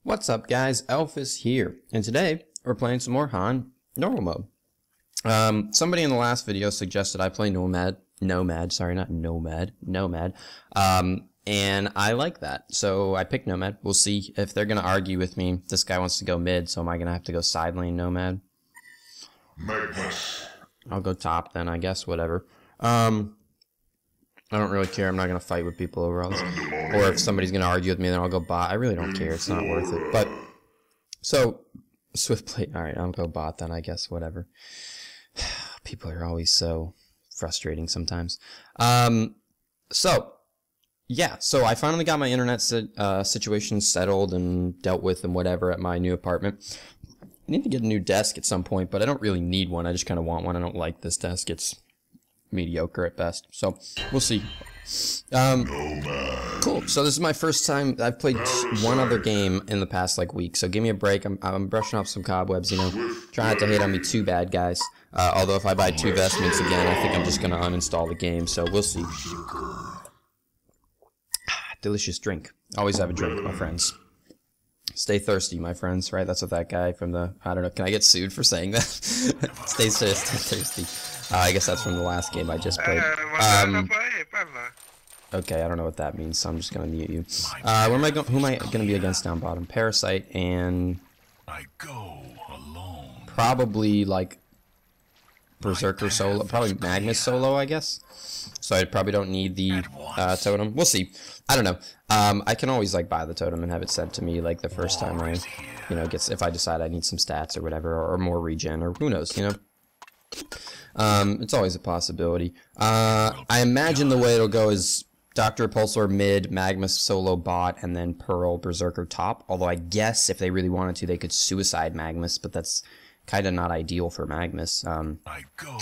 What's up, guys? Elfis here, and today we're playing some more Han normal mode. Somebody in the last video suggested I play Nomad, sorry, not Nomad, Nomad, and I like that, so I picked Nomad. We'll see if they're gonna argue with me. This guy wants to go mid, so am I gonna have to go side lane Nomad? I'll go top then, I guess, whatever. I don't really care. I'm not going to fight with people over all this. Or if somebody's going to argue with me, then I'll go bot. I really don't care. It's not worth it. But, so, Swift plate. Alright, I'll go bot then, I guess. Whatever. People are always so frustrating sometimes. So, yeah. So, I finally got my internet situation settled and dealt with and whatever at my new apartment. I need to get a new desk at some point, but I don't really need one. I just kind of want one. I don't like this desk. It's mediocre at best, so we'll see. Cool. So this is my first time. I've played one other game in the past like week, so give me a break. I'm brushing off some cobwebs, you know. Try not to hate on me too bad, guys. Although if I buy 2 vestments again, I think I'm just gonna uninstall the game, so we'll see. Delicious drink. Always have a drink, my friends. Stay thirsty, my friends, right? That's what that guy from the, I don't know, can I get sued for saying that? Stay thirsty. I guess that's from the last game I just played. Okay, I don't know what that means, so I'm just gonna mute you. Who am I gonna be against down bottom? Parasite and I go alone. Probably like Berserker solo, probably Magnus solo, I guess. So I probably don't need the totem. We'll see. I don't know. I can always like buy the totem and have it sent to me like the first time I, you know, if I decide I need some stats or whatever, or more regen, or who knows, you know. It's always a possibility. I imagine the way it'll go is Dr. Repulsor mid, Magnus solo bot, and then Pearl Berserker top. Although I guess if they really wanted to, they could suicide Magnus, but that's kind of not ideal for Magnus. I go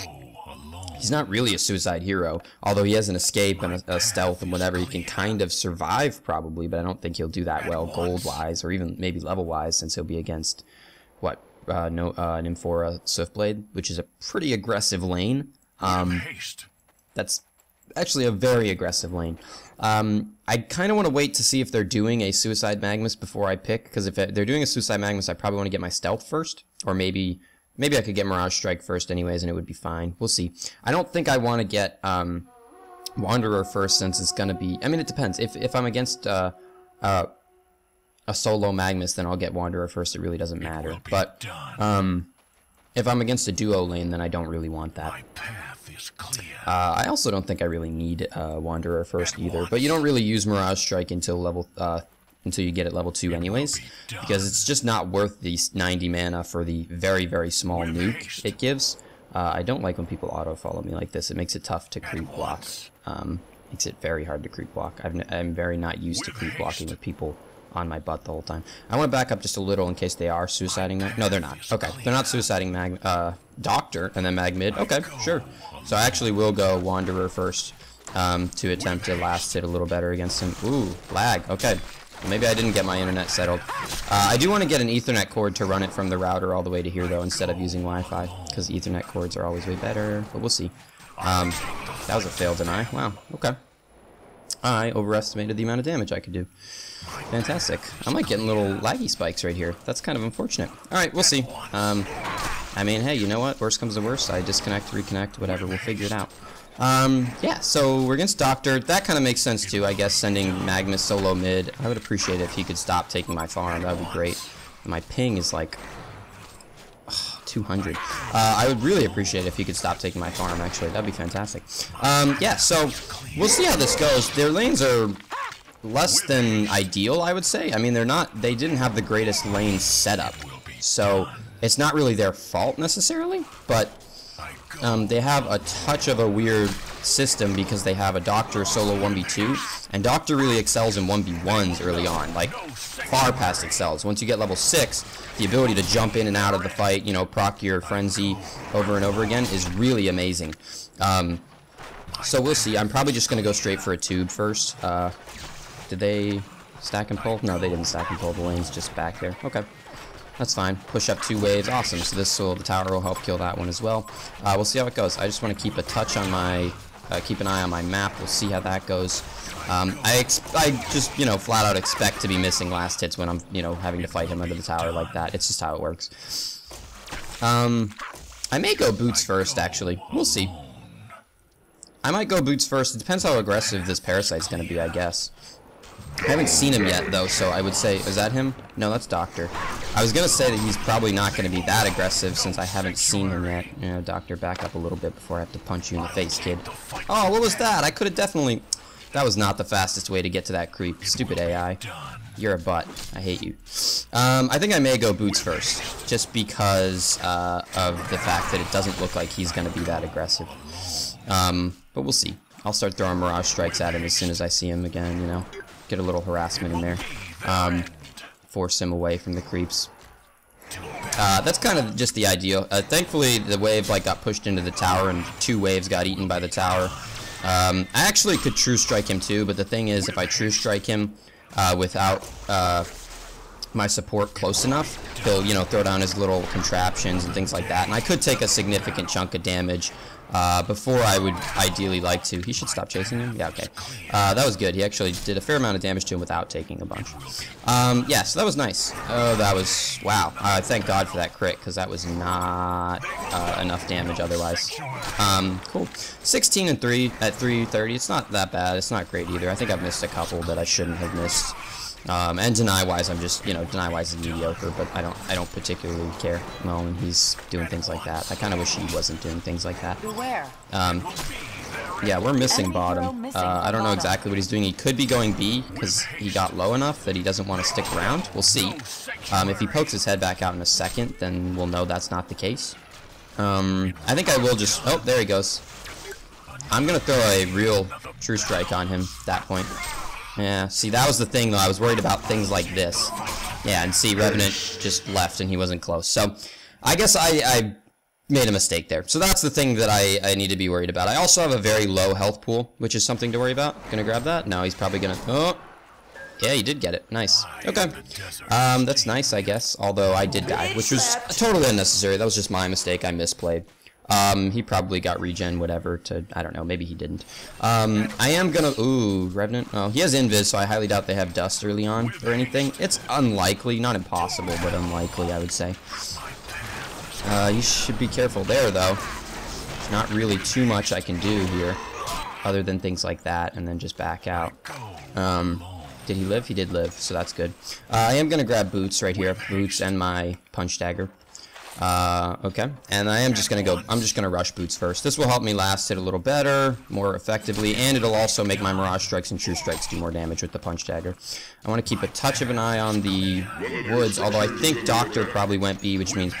alone. He's not really a suicide hero, although he has an escape and a stealth and whatever. He can kind of survive probably, but I don't think he'll do that well gold-wise or even maybe level-wise, since he'll be against what? Nymphora Swiftblade, which is a pretty aggressive lane. That's actually a very aggressive lane. I kind of want to wait to see if they're doing a Suicide Magnus before I pick, because if they're doing a Suicide Magnus, I probably want to get my stealth first, or maybe I could get Mirage Strike first anyways, and it would be fine. We'll see. I don't think I want to get Wanderer first, since it's going to be, I mean, it depends. If I'm against a solo Magnus, then I'll get Wanderer first. It really doesn't matter. But if I'm against a duo lane, then I don't really want that. I also don't think I really need Wanderer first either. But you don't really use Mirage Strike until you get it level 2 anyways, because it's just not worth the 90 mana for the very, very small nuke it gives. I don't like when people auto follow me like this. It makes it tough to creep block. Makes it very hard to creep block. I'm very not used to creep blocking with people on my butt the whole time. I want to back up just a little in case they are suiciding. No, they're not. Okay, they're not suiciding Doctor and then Mag mid. Okay, sure. So I actually will go Wanderer first to attempt to last hit a little better against him. Ooh, lag. Okay, maybe I didn't get my internet settled. I do want to get an Ethernet cord to run it from the router all the way to here though, instead of using Wi-Fi, because Ethernet cords are always way better. But we'll see. That was a fail deny. Wow. Okay. I overestimated the amount of damage I could do. Fantastic. I'm like getting little laggy spikes right here. That's kind of unfortunate. Alright, we'll see. I mean, hey, you know what? Worst comes to worst. I disconnect, reconnect, whatever. We'll figure it out. Yeah, so we're against Doctor. That kind of makes sense too, I guess, sending Magnus solo mid. I would appreciate it if he could stop taking my farm. That would be great. My ping is like 200. I would really appreciate it if he could stop taking my farm, actually. That'd be fantastic. Yeah, so we'll see how this goes. Their lanes are less than ideal, I would say. I mean, they didn't have the greatest lane setup, so it's not really their fault necessarily, but they have a touch of a weird system because they have a Doctor solo 1v2, and Doctor really excels in 1v1s early on, like far past excels. Once you get level 6, the ability to jump in and out of the fight, you know, proc your frenzy over and over again is really amazing. So we'll see. I'm probably just going to go straight for a tube first. Did they stack and pull? No, they didn't stack and pull. The lane's just back there. Okay. That's fine. Push up 2 waves. Awesome. So the tower will help kill that one as well. We'll see how it goes. I just want to keep a touch on my keep an eye on my map. We'll see how that goes. I just, you know, flat out expect to be missing last hits when I'm, you know, having to fight him under the tower like that. It's just how it works. I may go boots first, actually. We'll see. I might go boots first. It depends how aggressive this parasite's going to be, I guess. I haven't seen him yet, though, so I would say... Is that him? No, that's Doctor. I was going to say that he's probably not going to be that aggressive since I haven't seen him yet. You know, Doctor, back up a little bit before I have to punch you in the face, kid. Oh, what was that? I could have definitely... That was not the fastest way to get to that creep. Stupid AI. You're a butt. I hate you. I think I may go boots first, just because of the fact that it doesn't look like he's going to be that aggressive. But we'll see. I'll start throwing Mirage Strikes at him as soon as I see him again, you know. Get a little harassment in there. Force him away from the creeps. That's kind of just the ideal. Thankfully, the wave like got pushed into the tower, and 2 waves got eaten by the tower. I actually could True Strike him too, but the thing is, if I True Strike him without my support close enough, he'll, you know, throw down his little contraptions and things like that, and I could take a significant chunk of damage before I would ideally like to. He should stop chasing him. Yeah, okay. That was good. He actually did a fair amount of damage to him without taking a bunch. Yeah, so that was nice. Oh, that was... Wow. Thank God for that crit, because that was not enough damage otherwise. Cool. 16 and 3 at 330. It's not that bad. It's not great either. I think I've missed a couple that I shouldn't have missed. And deny-wise, I'm just, you know, deny-wise is mediocre, but I don't particularly care when he's doing things like that. I kind of wish he wasn't doing things like that. Yeah, we're missing bottom. I don't know exactly what he's doing. He could be going B, because he got low enough that he doesn't want to stick around. We'll see. If he pokes his head back out in a second, then we'll know that's not the case. I think I will just... Oh, there he goes. I'm going to throw a real True Strike on him at that point. Yeah, see, that was the thing, though. I was worried about things like this. Yeah, and see, Revenant just left, and he wasn't close. So, I guess I made a mistake there. So that's the thing that I need to be worried about. I also have a very low health pool, which is something to worry about. Gonna grab that? No, he's probably gonna... Oh! Yeah, he did get it. Nice. Okay. That's nice, I guess. Although I did die, which was totally unnecessary. That was just my mistake. I misplayed. He probably got regen, whatever, to, I don't know, maybe he didn't. I am gonna, ooh, Revenant, oh, he has Invis, so I highly doubt they have Dust early on, or anything. It's unlikely, not impossible, but unlikely, I would say. You should be careful there, though. There's not really too much I can do here, other than things like that, and then just back out. Did he live? He did live, so that's good. I am gonna grab Boots right here, Boots and my Punch Dagger. Okay, and I am just gonna go, I'm just gonna rush Boots first. This will help me last hit a little better, more effectively, and it'll also make my Mirage Strikes and True Strikes do more damage with the Punch Dagger. I want to keep a touch of an eye on the woods, although I think Doctor probably went B, which means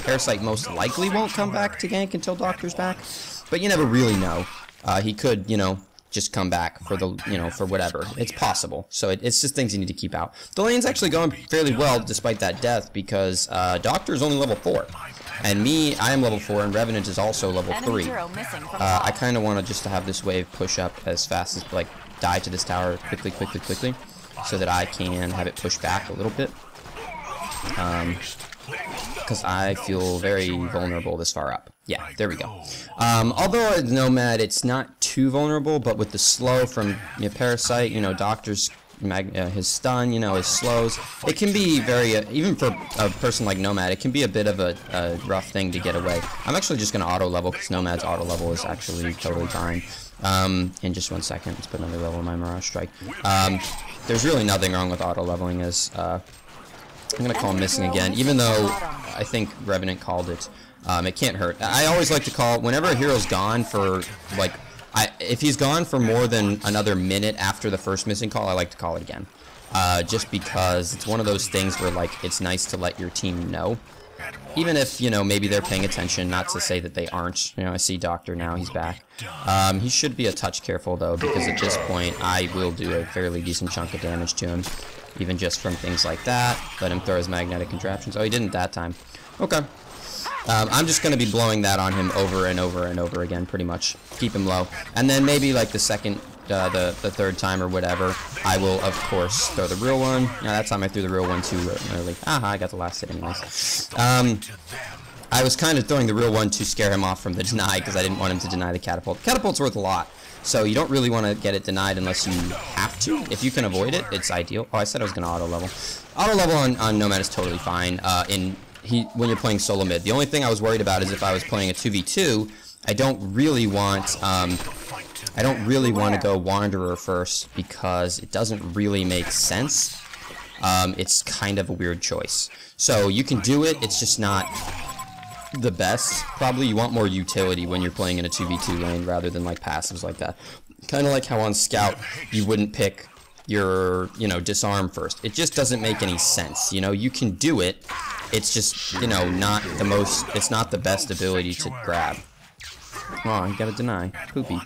Parasite most likely won't come back to gank until Doctor's back, but you never really know. He could, you know, just come back for the, you know, for whatever. It's possible. So it's just things you need to keep out. The lane's actually going fairly well despite that death because Doctor is only level 4. And me, I am level 4 and Revenant is also level 3. I kind of want to just have this wave push up as fast as, like, die to this tower quickly, so that I can have it push back a little bit. Because I feel very vulnerable this far up. Yeah, there we go. Although at Nomad, it's not too vulnerable, but with the slow from, you know, Parasite, you know, Doctor's his stun, you know, his slows, it can be very, even for a person like Nomad, it can be a bit of a rough thing to get away. I'm actually just going to auto-level, because Nomad's auto-level is actually totally fine. In just 1 second, let's put another level on my Mirage Strike. There's really nothing wrong with auto-leveling, as, I'm going to call him missing again, even though I think Revenant called it. It can't hurt. I always like to call, whenever a hero's gone for, like, if he's gone for more than another minute after the first missing call, I like to call it again. Just because it's one of those things where, like, it's nice to let your team know. Even if, you know, maybe they're paying attention, not to say that they aren't. You know, I see Doctor now, he's back. He should be a touch careful, though, because at this point, I will do a fairly decent chunk of damage to him. Even just from things like that. Let him throw his magnetic contraptions. Oh, he didn't that time. Okay. I'm just going to be blowing that on him over and over and over again, pretty much. Keep him low. And then maybe, like, the second, the third time or whatever, I will, of course, throw the real one. Now, that time I threw the real one too early. Aha, I got the last hit anyways. I was kind of throwing the real one to scare him off from the deny because I didn't want him to deny the catapult. Catapult's worth a lot, so you don't really want to get it denied unless you have to. If you can avoid it, it's ideal. Oh, I said I was going to auto level. Auto level on Nomad is totally fine when you're playing solo mid. The only thing I was worried about is if I was playing a 2v2, I don't really want to go Wanderer first because it doesn't really make sense. It's kind of a weird choice. So you can do it, it's just not the best. Probably you want more utility when you're playing in a 2v2 lane rather than like passives like that. Kind of like how on Scout you wouldn't pick your, disarm first. It just doesn't make any sense. You can do it. It's just, it's not the best ability to grab. Oh, you gotta deny. Poopy.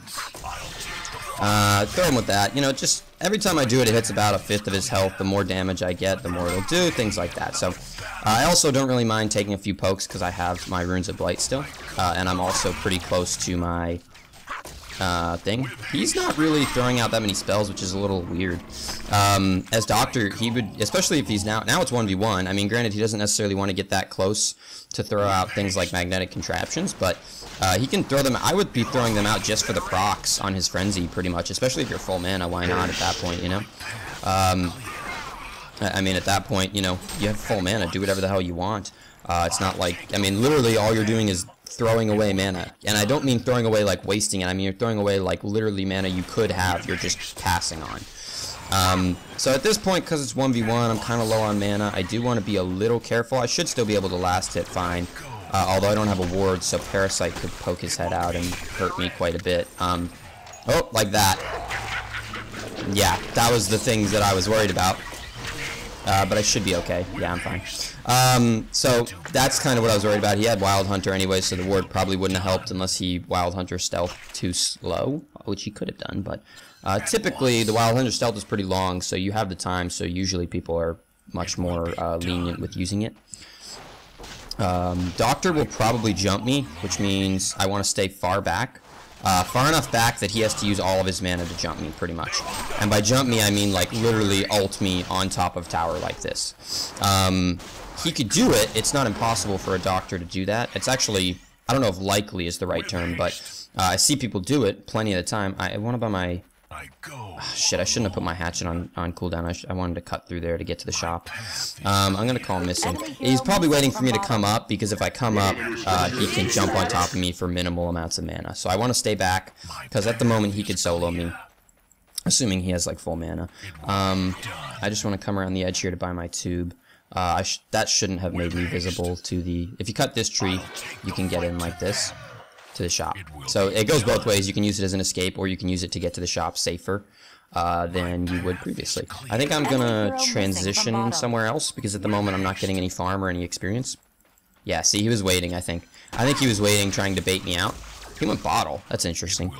Throw him with that. Just every time I do it, it hits about 1/5 of his health. The more damage I get, the more it'll do. Things like that. So, I also don't really mind taking a few pokes because I have my Runes of Blight still. And I'm also pretty close to my thing. He's not really throwing out that many spells, which is a little weird. As Doctor, he would, especially if he's now it's 1v1. I mean, granted, he doesn't necessarily want to get that close to throw out things like magnetic contraptions, but he can throw them. I would be throwing them out just for the procs on his Frenzy, pretty much, especially if you're full mana. Why not at that point, I mean, at that point, you have full mana. Do whatever the hell you want. It's not like, I mean, literally all you're doing is throwing away mana. And I don't mean throwing away like wasting it. I mean, you're throwing away like literally mana you could have. You're just passing on. So at this point, because it's 1v1, I'm kind of low on mana. I do want to be a little careful. I should still be able to last hit fine. Although I don't have a ward, so Parasite could poke his head out and hurt me quite a bit. Oh, like that. Yeah, that was the things that I was worried about. But I should be okay. Yeah, I'm fine. So that's kind of what I was worried about. He had Wild Hunter anyway, so the ward probably wouldn't have helped unless he Wild Hunter stealth too slow, which he could have done. But typically, the Wild Hunter stealth is pretty long, so you have the time, so usually people are much more lenient with using it. Doctor will probably jump me, which means I want to stay far back. Far enough back that he has to use all of his mana to jump me, pretty much. And by jump me, I mean, like, literally ult me on top of tower like this. He could do it. It's not impossible for a Doctor to do that. It's actually, I don't know if likely is the right term, but I see people do it plenty of the time. I want to buy my... shit, I shouldn't have put my hatchet on cooldown. I wanted to cut through there to get to the shop. I'm going to call him missing. He's probably waiting for me to come up, because if I come up, he can jump on top of me for minimal amounts of mana. So I want to stay back, because at the moment he could solo me, assuming he has like full mana. I just want to come around the edge here to buy my tube. That shouldn't have made me visible to the... If you cut this tree, you can get in like this to the shop. So it goes both ways. You can use it as an escape, or you can use it to get to the shop safer than you would previously. I think I'm gonna transition somewhere else, because at the moment I'm not getting any farm or any experience. Yeah, see, he was waiting, I think. I think he was waiting, trying to bait me out. He went bottle. That's interesting.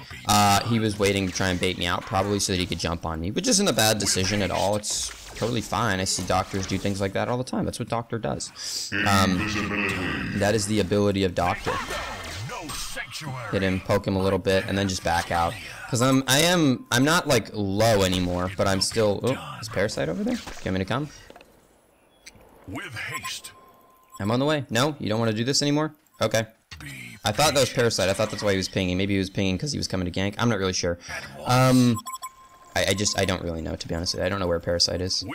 He was waiting to try and bait me out, probably so that he could jump on me, which isn't a bad decision at all. It's totally fine. I see Doctors do things like that all the time. That's what Doctor does. That is the ability of Doctor. Hit him, poke him a little bit, and then just back out. Because I'm not like low anymore, but I'm still. Oh, is Parasite over there? Do you want me to come? With haste. I'm on the way. No, you don't want to do this anymore? Okay. I thought that was Parasite. I thought that's why he was pinging. Maybe he was pinging because he was coming to gank. I'm not really sure. I don't really know, to be honest with you. I don't know where Parasite is.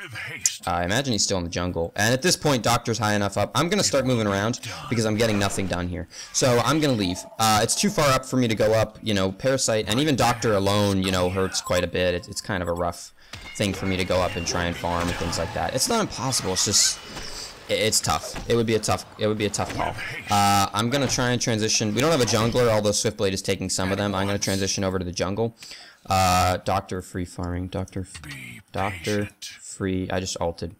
I imagine he's still in the jungle. And at this point, Doctor's high enough up. I'm going to start moving around because I'm getting nothing done here. So I'm going to leave. It's too far up for me to go up. Parasite, and even Doctor alone, hurts quite a bit. It's kind of a rough thing for me to go up and try and farm and things like that. It's not impossible. It's just... It's tough. It would be a tough call. I'm going to try and transition. We don't have a jungler, although Swiftblade is taking some of them. I'm going to transition over to the jungle. Doctor free farming. Doctor free. I just ulted.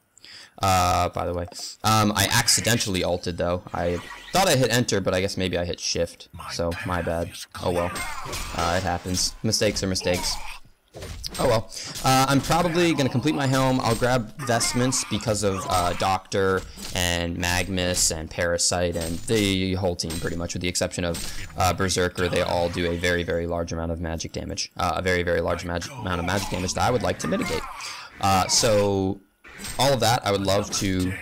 By the way. I accidentally ulted, though. I thought I hit enter, but I guess maybe I hit shift. So, my bad. Oh well. It happens. Mistakes are mistakes. Oh well. I'm probably going to complete my helm. I'll grab vestments because of Doctor and Magnus and Parasite and the whole team, pretty much, with the exception of Berserker. They all do a very, very large amount of magic damage. A very, very large amount of magic damage that I would like to mitigate. So, all of that I would love to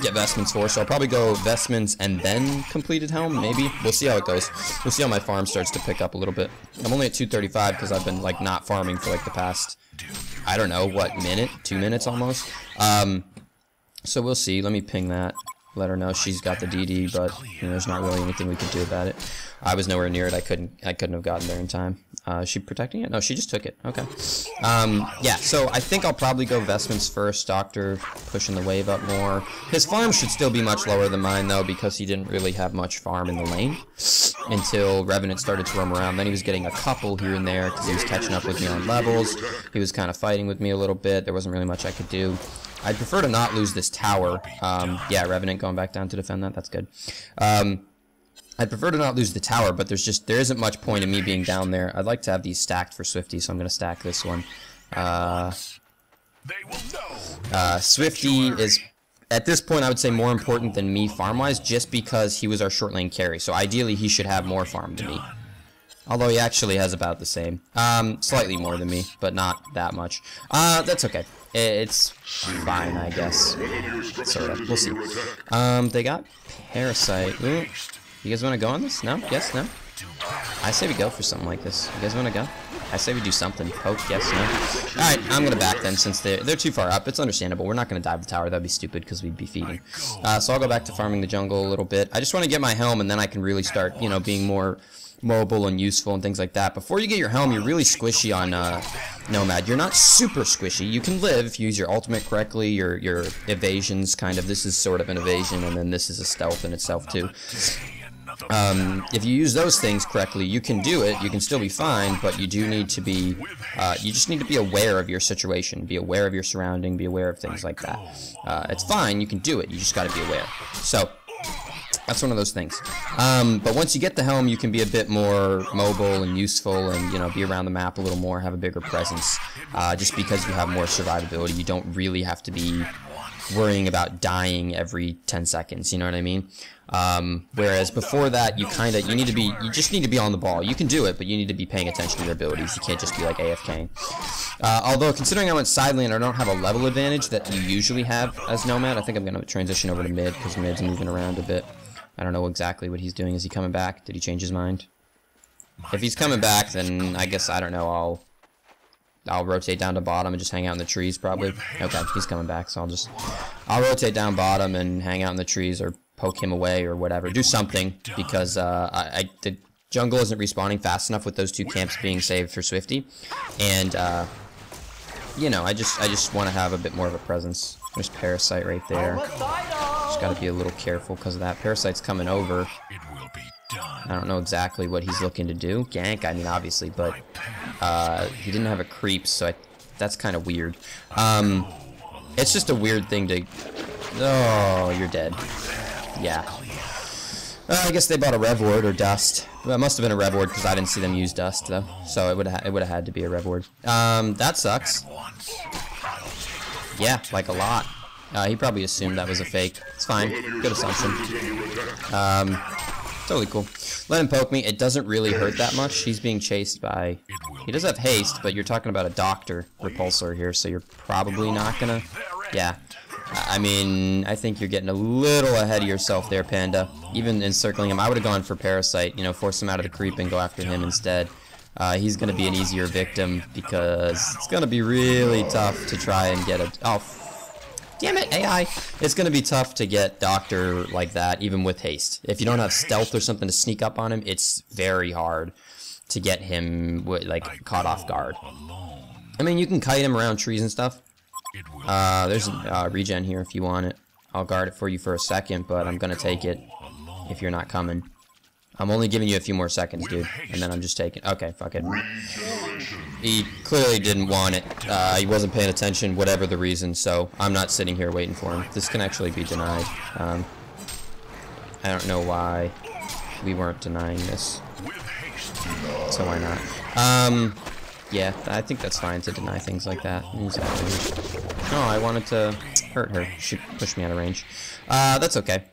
get vestments for. So I'll probably go vestments and then completed helm, maybe. We'll see how it goes. We'll see how my farm starts to pick up a little bit. I'm only at 235 because I've been like not farming for like the past, I don't know, what, minute? 2 minutes almost? So we'll see. Let me ping that. Let her know she's got the DD, but you know, there's not really anything we could do about it. I was nowhere near it. I couldn't have gotten there in time. Is she protecting it? No, she just took it. Okay. Yeah, so I think I'll probably go vestments first. Doctor pushing the wave up more. His farm should still be much lower than mine, though, because he didn't really have much farm in the lane until Revenant started to roam around. Then he was getting a couple here and there because he was catching up with me on levels. He was kind of fighting with me a little bit. There wasn't really much I could do. I'd prefer to not lose this tower. Yeah, Revenant going back down to defend that. That's good. I'd prefer to not lose the tower, but there isn't much point in me being down there. I'd like to have these stacked for Swifty, so I'm going to stack this one. Swifty is, at this point, I would say more important than me farm-wise, just because he was our short lane carry. So ideally, he should have more farm than me. Although he actually has about the same. Slightly more than me, but not that much. That's okay. It's fine, I guess. Sort of. We'll see. They got Parasite. Ooh. You guys want to go on this? No? Yes? No? I say we go for something like this. You guys want to go? I say we do something. Poke? Yes? No? Alright, I'm going to back them since they're too far up. It's understandable. We're not going to dive the tower. That'd be stupid because we'd be feeding. So I'll go back to farming the jungle a little bit. I just want to get my helm and then I can really start, you know, being more mobile and useful and things like that. Before you get your helm, you're really squishy on Nomad. You're not super squishy. You can live if you use your ultimate correctly, your evasions kind of. This is sort of an evasion, and then this is a stealth in itself too. If you use those things correctly, you can do it. You can still be fine, but you do need to be, you just need to be aware of your situation, be aware of your surrounding, be aware of things like that. It's fine, you can do it, you just got to be aware. So, that's one of those things. But once you get the helm, you can be a bit more mobile and useful and, you know, be around the map a little more, have a bigger presence. Just because you have more survivability, you don't really have to be worrying about dying every 10 seconds, you know what I mean? Whereas before that, you just need to be on the ball. You can do it, but you need to be paying attention to your abilities. You can't just be like AFKing. Although, considering I went side lane, I don't have a level advantage that you usually have as Nomad. I think I'm going to transition over to mid, because mid's moving around a bit. I don't know exactly what he's doing. Is he coming back? Did he change his mind? If he's coming back, then I guess, I don't know, I'll rotate down to bottom and just hang out in the trees, probably. Okay, he's coming back, so I'll rotate down bottom and hang out in the trees, or poke him away, or whatever. Do something, because the jungle isn't respawning fast enough with those two camps being saved for Swifty. And, you know, I just want to have a bit more of a presence. There's Parasite right there. Just gotta be a little careful because of that. Parasite's coming over. I don't know exactly what he's looking to do. Gank, I mean, obviously, but he didn't have a creep, so that's kind of weird. It's just a weird thing to... Oh, you're dead. Yeah. I guess they bought a Rev Ward or Dust. Well, it must have been a Rev Ward because I didn't see them use Dust, though. So it would have had to be a Rev Ward. That sucks. Yeah, like a lot. He probably assumed that was a fake. It's fine. Good assumption. Totally cool. Let him poke me. It doesn't really hurt that much. He's being chased by... He does have haste, but you're talking about a Doctor Repulsor here, so you're probably not gonna... Yeah. I mean, I think you're getting a little ahead of yourself there, Panda. Even encircling him, I would have gone for Parasite, you know, force him out of the creep and go after him instead. He's going to be an easier victim because it's going to be really tough to try and get a... Oh, damn it, AI! It's going to be tough to get Doctor like that, even with haste. If you don't have stealth or something to sneak up on him, it's very hard to get him, like, caught off guard. I mean, you can kite him around trees and stuff. There's a regen here if you want it. I'll guard it for you for a second, but I'm going to take it if you're not coming. I'm only giving you a few more seconds, dude, and then I'm just taking... Okay, fuck it. He clearly didn't want it. He wasn't paying attention, whatever the reason, so I'm not sitting here waiting for him. This can actually be denied. I don't know why we weren't denying this. So why not? Yeah, I think that's fine to deny things like that. Oh, I wanted to hurt her. She pushed me out of range. That's okay.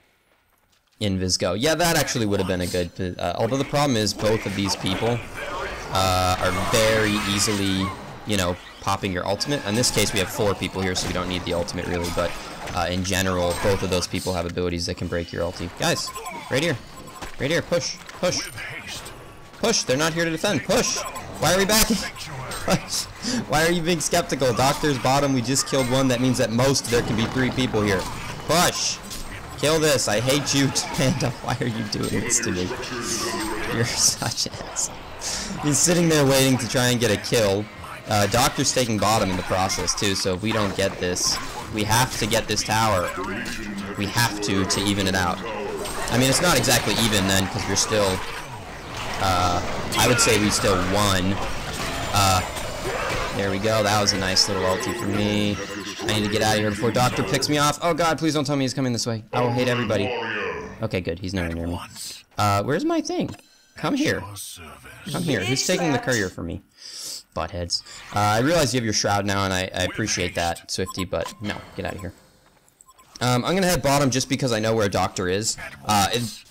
Invis go. Yeah, that actually would have been a good... although the problem is both of these people are very easily, you know, popping your ultimate. In this case, we have 4 people here, so we don't need the ultimate really, but in general, both of those people have abilities that can break your ulti. Guys, right here. Right here, push, push. Push, they're not here to defend, push! Why are we backing? Push. Why are you being skeptical? Doctor's bottom, we just killed one, that means at most there can be 3 people here. Push! Kill this, I hate you, Panda. Why are you doing this to me? You're such an ass. He's sitting there waiting to try and get a kill. Doctor's taking bottom in the process too, so if we don't get this, we have to get this tower. We have to even it out. I mean, it's not exactly even then, because we're still, I would say we still won. There we go, that was a nice little ulti for me. I need to get out of here before Doctor picks me off. Oh god, please don't tell me he's coming this way. I will hate everybody. Okay, good, he's nowhere near me. Where's my thing? Come here. Come here. Who's taking the courier for me? Buttheads. I realize you have your shroud now, and I appreciate that, Swifty, but no, get out of here. I'm gonna head bottom just because I know where Doctor is.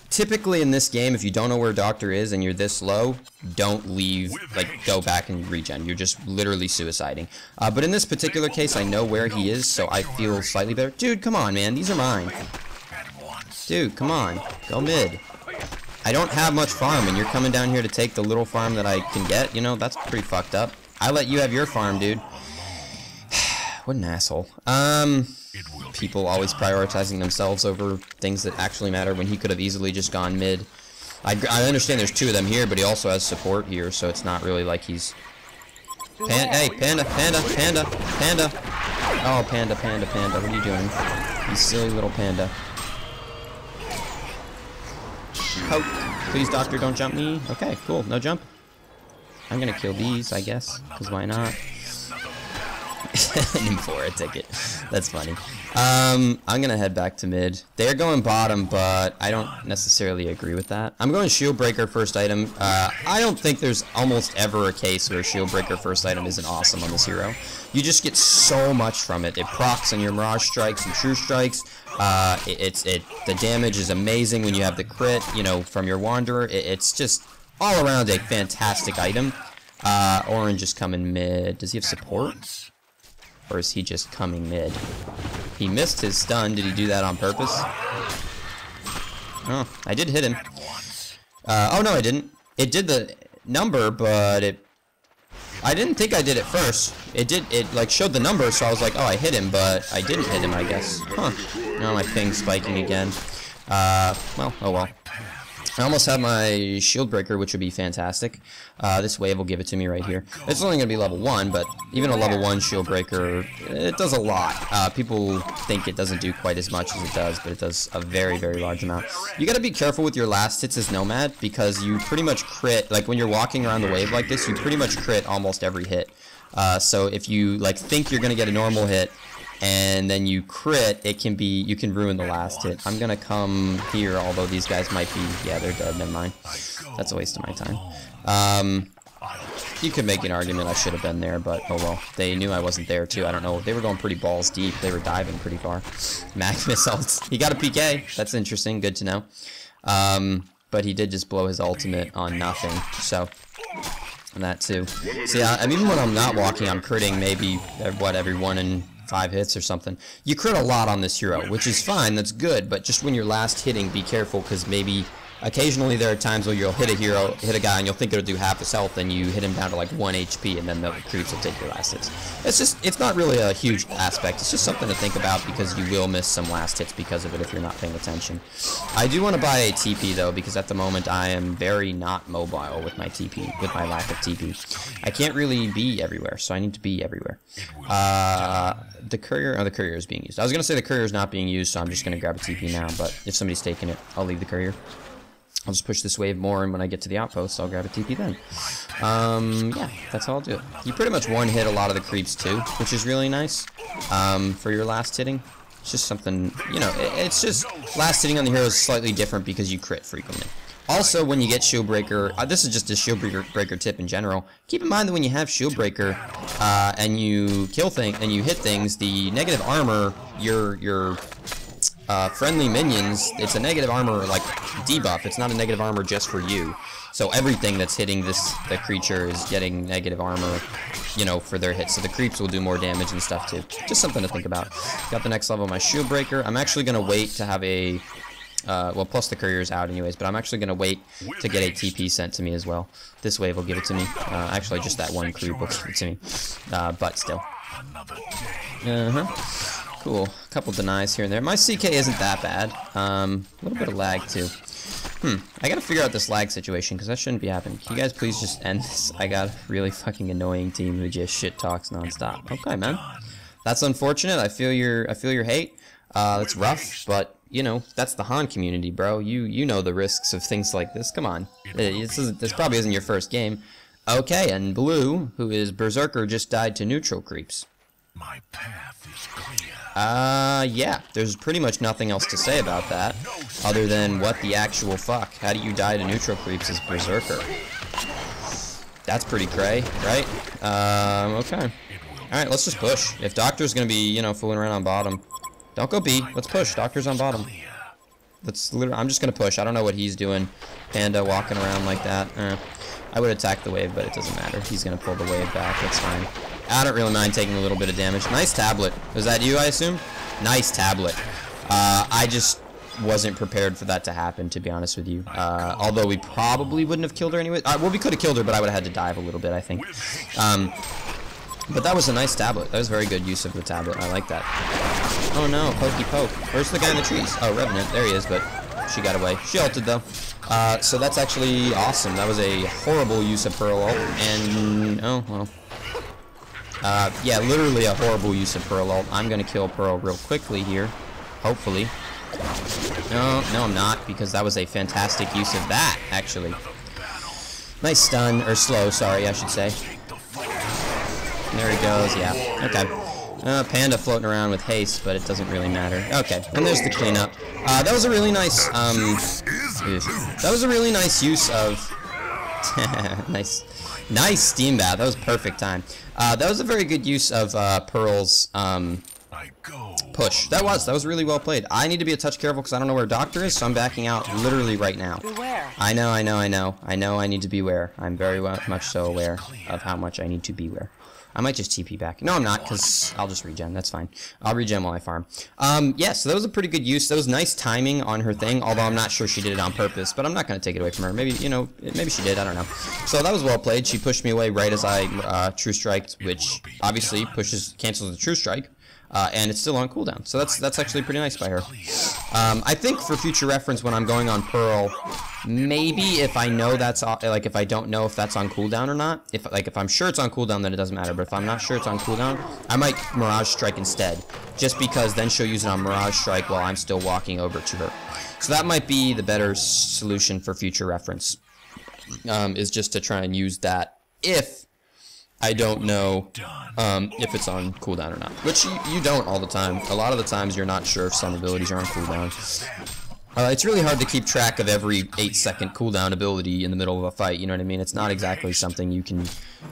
Typically in this game, if you don't know where Doctor is and you're this low, don't leave, like, go back and regen. You're just literally suiciding. But in this particular case, I know where he is, so I feel slightly better. Dude, come on, man. These are mine. Dude, come on. Go mid. I don't have much farm, and you're coming down here to take the little farm that I can get. You know, that's pretty fucked up. I let you have your farm, dude. What an asshole. People always prioritizing themselves over things that actually matter when he could have easily just gone mid. I understand there's 2 of them here, but he also has support here, so it's not really like he's... Hey, Panda, Panda, Panda, Panda! Oh, Panda, Panda, Panda, what are you doing? You silly little panda. Poke. Please, Doctor, don't jump me. Okay, cool, no jump. I'm gonna kill these, I guess, because why not? For a ticket. That's funny. I'm gonna head back to mid. They're going bottom, but I don't necessarily agree with that. I'm going shield breaker first item. I don't think there's almost ever a case where shield breaker first item isn't awesome on this hero. You just get so much from it. It procs on your mirage strikes and true strikes. The damage is amazing when you have the crit, you know, from your wanderer. It's just all around a fantastic item. Orange is coming mid. Does he have support? Or is he just coming mid? He missed his stun. Did he do that on purpose? Oh, I did hit him. Oh no, I didn't. It did the number, but I didn't think I did it first. It like showed the number, so I was like, oh, I hit him, but I didn't hit him, I guess. Huh. Now my ping's spiking again. Well, oh well. I almost have my shield breaker, which would be fantastic. This wave will give it to me right here. It's only going to be level 1, but even a level 1 shield breaker, it does a lot. People think it doesn't do quite as much as it does, but it does a very, very large amount. You got to be careful with your last hits as Nomad, because you pretty much crit, like when you're walking around the wave like this, you pretty much crit almost every hit. So if you like think you're going to get a normal hit, and then you crit, you can ruin the last hit. I'm gonna come here, although these guys might be, yeah, they're dead, never mind. That's a waste of my time. You could make an argument I should have been there, but oh well. They knew I wasn't there too, I don't know. They were going pretty balls deep, they were diving pretty far. Mag missiles. He got a PK, that's interesting, good to know. But he did just blow his ultimate on nothing, so... And that too. See, I mean, even when I'm not walking, I'm critting maybe, what, every 1 in 5 hits or something. You crit a lot on this hero, which is fine, that's good, but just when you're last hitting, be careful, because maybe occasionally there are times where you'll hit a guy, and you'll think it'll do half his health, and you hit him down to like 1 HP, and then the creeps will take your last hits. It's not really a huge aspect, it's just something to think about, because you will miss some last hits because of it if you're not paying attention. I do want to buy a TP though, because at the moment I am very not mobile with my TP, with my lack of TP. I can't really be everywhere, so I need to be everywhere. The courier is being used. I was going to say the courier is not being used, so I'm just going to grab a TP now, but if somebody's taking it, I'll leave the courier. I'll just push this wave more, and when I get to the outpost, I'll grab a TP then. Yeah, that's how I'll do it. You pretty much one-hit a lot of the creeps too, which is really nice for your last hitting. It's just something, you know, it's just last hitting on the hero is slightly different because you crit frequently. Also, when you get shield breaker, this is just a shield breaker tip in general. Keep in mind that when you have shield breaker and you kill things and you hit things, the negative armor, your friendly minions, it's a negative armor, like, debuff. It's not a negative armor just for you. So everything that's hitting the creature is getting negative armor, you know, for their hits. So the creeps will do more damage and stuff, too. Just something to think about. Got the next level of my shield breaker. I'm actually going to wait to have a... well, plus the courier's out anyways, but I'm actually going to wait to get a TP sent to me as well. This wave will give it to me. Actually, just that one creep will give it to me. But still. Cool. A couple denies here and there. My CK isn't that bad. A little bit of lag, too. I gotta figure out this lag situation, because that shouldn't be happening. Can you guys please just end this? I got a really fucking annoying team who just shit talks nonstop. Okay, man. That's unfortunate. I feel your hate. It's rough, but... You know, that's the Han community, bro. You know the risks of things like this. Come on. This probably isn't your first game. Okay, and Blue, who is Berserker, just died to neutral creeps. My path is clear. Yeah. There's pretty much nothing else to say about that, other than what the actual fuck. How do you die to neutral creeps as Berserker? That's pretty cray, right? Okay. Alright, let's just push. If Doctor's gonna be, you know, fooling around on bottom... Don't go B. Let's push. Doctor's on bottom. That's literally. I'm just gonna push. I don't know what he's doing. Panda walking around like that. I would attack the wave, but it doesn't matter. He's gonna pull the wave back. That's fine. I don't really mind taking a little bit of damage. Nice tablet. Was that you, I assume? Nice tablet. I just wasn't prepared for that to happen, to be honest with you. Although we probably wouldn't have killed her anyway. Well, we could have killed her, but I would have had to dive a little bit, I think. But that was a nice tablet. That was very good use of the tablet. I like that. Oh no, pokey poke. Where's the guy in the trees? Oh, Revenant. There he is, but she got away. She ulted, though. So that's actually awesome. That was a horrible use of Pearl ult. And, oh, well. Yeah, literally a horrible use of Pearl ult. I'm going to kill Pearl real quickly here. Hopefully. No, I'm not, because that was a fantastic use of that, actually. Nice stun, or slow, sorry, I should say. There he goes, yeah. Okay. Panda floating around with haste, but it doesn't really matter. Okay, and there's the cleanup. That was a really nice, that was a really nice use of... nice steam bath. That was perfect time. That was a very good use of Pearl's push. That was really well played. I need to be a touch careful because I don't know where Doctor is, so I'm backing out literally right now. Beware. I know I need to beware. I'm very much so aware of how much I need to beware. I might just TP back. No, I'm not, because I'll just regen. That's fine. I'll regen while I farm. Yeah, so that was a pretty good use. That was nice timing on her thing, although I'm not sure she did it on purpose, but I'm not going to take it away from her. Maybe, you know, maybe she did. I don't know. So that was well played. She pushed me away right as I True Striked, which obviously cancels the True Strike. And it's still on cooldown, so that's actually pretty nice by her. I think for future reference, when I'm going on Pearl, maybe if I know that's like if I don't know if that's on cooldown or not, if I'm sure it's on cooldown, then it doesn't matter. But if I'm not sure it's on cooldown, I might Mirage Strike instead, just because then she'll use it on Mirage Strike while I'm still walking over to her. So that might be the better solution for future reference, is just to try and use that if I don't know if it's on cooldown or not. Which you don't all the time. A lot of the times you're not sure if some abilities are on cooldown. It's really hard to keep track of every 8-second cooldown ability in the middle of a fight, you know what I mean? It's not exactly something you can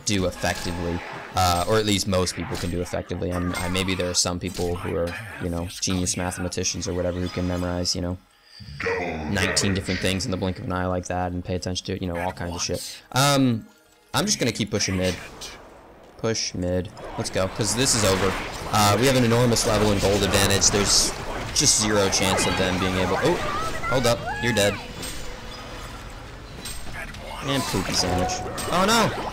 do effectively, or at least most people can do effectively. Maybe there are some people who are, you know, genius mathematicians or whatever who can memorize, you know, 19 different things in the blink of an eye like that and pay attention to it, you know, all kinds of shit. I'm just going to keep pushing mid. Push mid. Let's go, because this is over. We have an enormous level in gold advantage. There's just zero chance of them being able... Oh, hold up. You're dead. And poopy sandwich. Oh, no!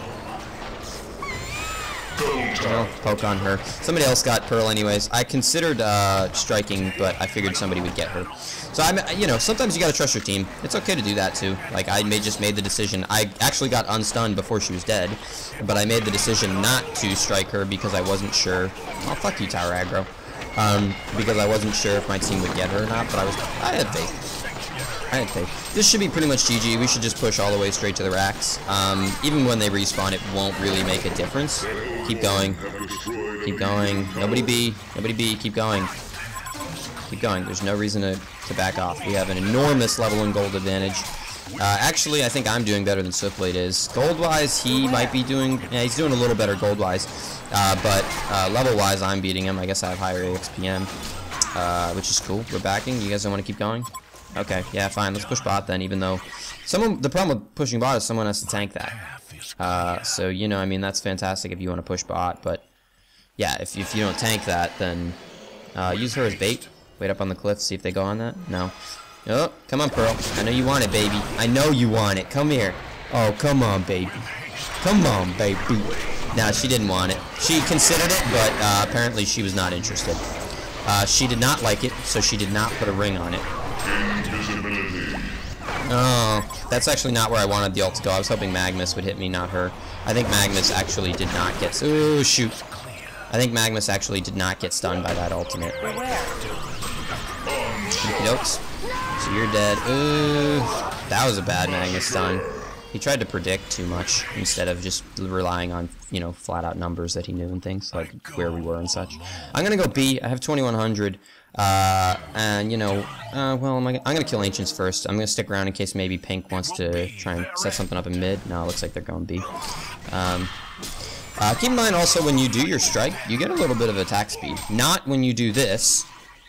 Well, poke on her. Somebody else got Pearl anyways. I considered striking, but I figured somebody would get her. So, you know, sometimes you gotta trust your team. It's okay to do that, too. Like, I just made the decision. I actually got unstunned before she was dead, but I made the decision not to strike her because I wasn't sure. Oh, fuck you, tower aggro. Because I wasn't sure if my team would get her or not, but I had faith. This should be pretty much GG. We should just push all the way straight to the racks. Even when they respawn, it won't really make a difference. Keep going. Keep going. Nobody B. Nobody B. Keep going. Keep going. There's no reason to back off. We have an enormous level in gold advantage. Actually, I think I'm doing better than Swiftblade is. Gold-wise, he might be doing... Yeah, he's doing a little better gold-wise. But level-wise, I'm beating him. I guess I have higher AXPM. which is cool. We're backing. You guys don't want to keep going? Okay, yeah, fine. Let's push bot then, even though the problem with pushing bot is someone has to tank that. So, you know, I mean, that's fantastic if you want to push bot, but yeah, if you don't tank that, then use her as bait. Wait up on the cliff, see if they go on that. No. Oh, come on, Pearl. I know you want it, baby. I know you want it. Come here. Oh, come on, baby. Come on, baby. Nah, she didn't want it. She considered it, but apparently she was not interested. She did not like it, so she did not put a ring on it. Oh, that's actually not where I wanted the ult to go. I was hoping Magnus would hit me, not her. I think Magnus actually did not get... Oh, shoot. I think Magnus actually did not get stunned by that ultimate. Okey-dokes. So you're dead. Ooh, that was a bad Magnus stun. He tried to predict too much instead of just relying on, you know, flat-out numbers that he knew and things, like where we were and such. I'm gonna go B. I have 2100. And, you know, well, I'm gonna kill Ancients first. I'm gonna stick around in case maybe Pink wants to try and set something up in mid. No, it looks like they're going B. Keep in mind also when you do your strike, you get a little bit of attack speed. Not when you do this.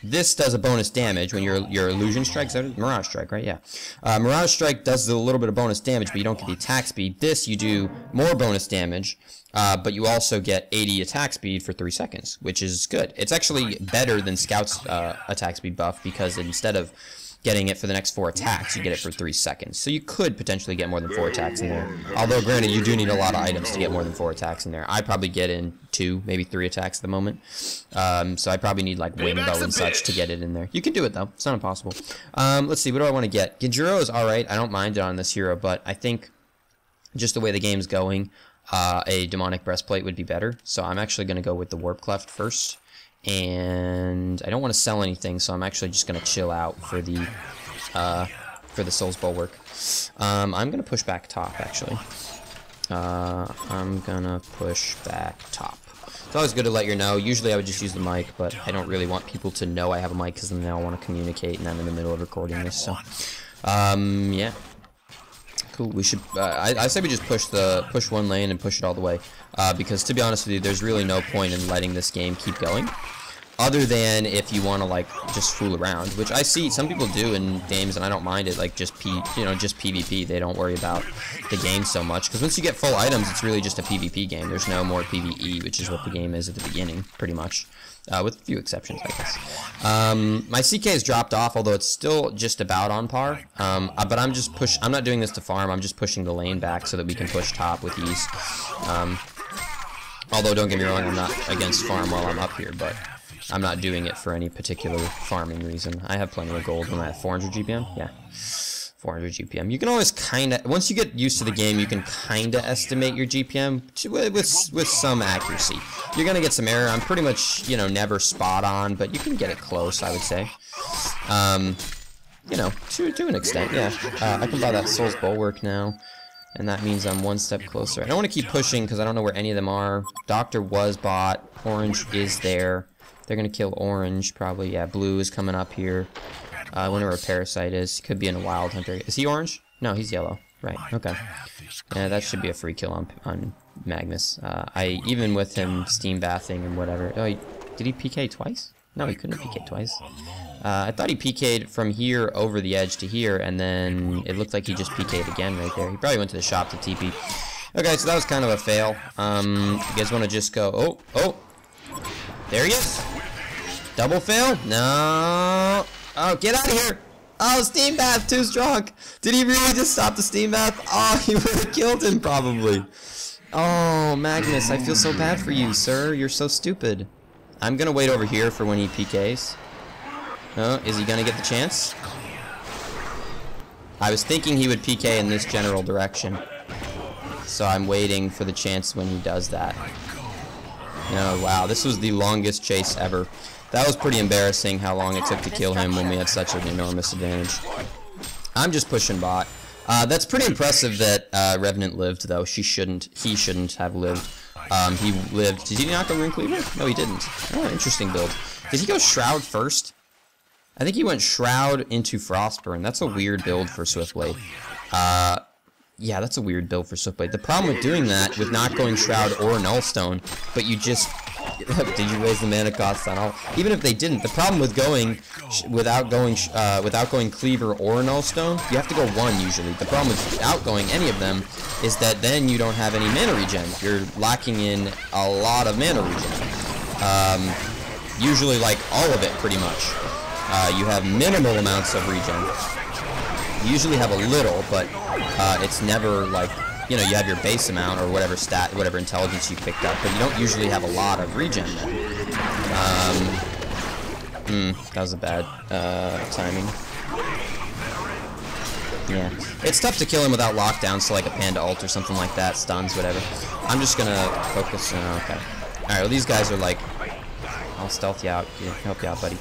This does a bonus damage when your illusion strikes. Mirage strike, right? Yeah. Mirage strike does a little bit of bonus damage, but you don't get the attack speed. This you do more bonus damage, but you also get 80 attack speed for 3 seconds, which is good. It's actually better than Scout's attack speed buff because instead of getting it for the next 4 attacks, you get it for 3 seconds. So you could potentially get more than 4 attacks in there. Although, granted, you do need a lot of items to get more than 4 attacks in there. I probably get in 2, maybe 3 attacks at the moment. So I probably need, like, wind bow and such to get it in there. You can do it, though. It's not impossible. Let's see. What do I want to get? Genjuro is alright. I don't mind it on this hero, but I think just the way the game's going, a demonic breastplate would be better. So I'm actually going to go with the warp cleft first. And I don't want to sell anything, so I'm actually just going to chill out for the Soul's Bulwark. I'm going to push back top, actually. I'm going to push back top. It's always good to let you know. Usually I would just use the mic, but I don't really want people to know I have a mic because then they'll want to communicate, and I'm in the middle of recording this, so... yeah. Cool, we should, I say we just push one lane and push it all the way, because to be honest with you, there's really no point in letting this game keep going, other than if you want to, like, just fool around, which I see some people do in games, and I don't mind it, like, just PvP, they don't worry about the game so much, because once you get full items, it's really just a PvP game, there's no more PvE, which is what the game is at the beginning, pretty much. With a few exceptions, I guess. My CK has dropped off, although it's still just about on par. But I'm not doing this to farm, I'm just pushing the lane back so that we can push top with ease. Although, don't get me wrong, I'm not against farm while I'm up here, but I'm not doing it for any particular farming reason. I have plenty of gold when I have 400 GPM, yeah. 400 GPM. You can always kind of, once you get used to the game, you can kind of estimate your GPM with some accuracy. You're going to get some error. I'm pretty much, you know, never spot on, but you can get it close, I would say. You know, to an extent, yeah. I can buy that Soul's Bulwark now, and that means I'm one step closer. I don't want to keep pushing because I don't know where any of them are. Doctor was bought. Orange is there. They're going to kill Orange, probably. Yeah, Blue is coming up here. I wonder where Parasite is. He could be in a Wild Hunter. Is he orange? No, he's yellow. Right, okay. Yeah, that should be a free kill on Magnus. Even with him steam bathing and whatever... Oh, did he PK twice? No, he couldn't have PK'd twice. I thought he PK'd from here over the edge to here, and then it looked like he just PK'd again right there. He probably went to the shop to TP. Okay, so that was kind of a fail. You guys want to just go... Oh! There he is! Double fail? No... Oh, get out of here! Oh, Steam Bath, too strong! Did he really just stop the Steam Bath? Oh, he would have killed him, probably. Oh, Magnus, I feel so bad for you, sir. You're so stupid. I'm gonna wait over here for when he PKs. Oh, is he gonna get the chance? I was thinking he would PK in this general direction. So I'm waiting for the chance when he does that. Oh, wow, this was the longest chase ever. That was pretty embarrassing how long it took to kill him when we had such an enormous advantage. I'm just pushing bot. That's pretty impressive that Revenant lived, though. He shouldn't have lived. He lived. Did he not go Rune Cleaver? No, he didn't. Oh, interesting build. Did he go Shroud first? I think he went Shroud into Frostburn. That's a weird build for Swiftblade. Yeah, that's a weird build for Swiftblade. The problem with doing that, with not going Shroud or Nullstone, but you just Did you raise the mana cost on all? Even if they didn't, the problem with going without going Cleaver or Nullstone, you have to go one usually. The problem without going any of them is that then you don't have any mana regen. You're lacking in a lot of mana regen. Usually like all of it, pretty much. You have minimal amounts of regen. You usually have a little, but it's never like, you know, you have your base amount or whatever whatever intelligence you picked up, but you don't usually have a lot of regen then. That was a bad timing. Yeah, it's tough to kill him without lockdowns, so like a panda ult or something like that, stuns, whatever. I'm just gonna focus on, okay. Alright, well these guys are like, I'll stealth you out, help you out, buddy.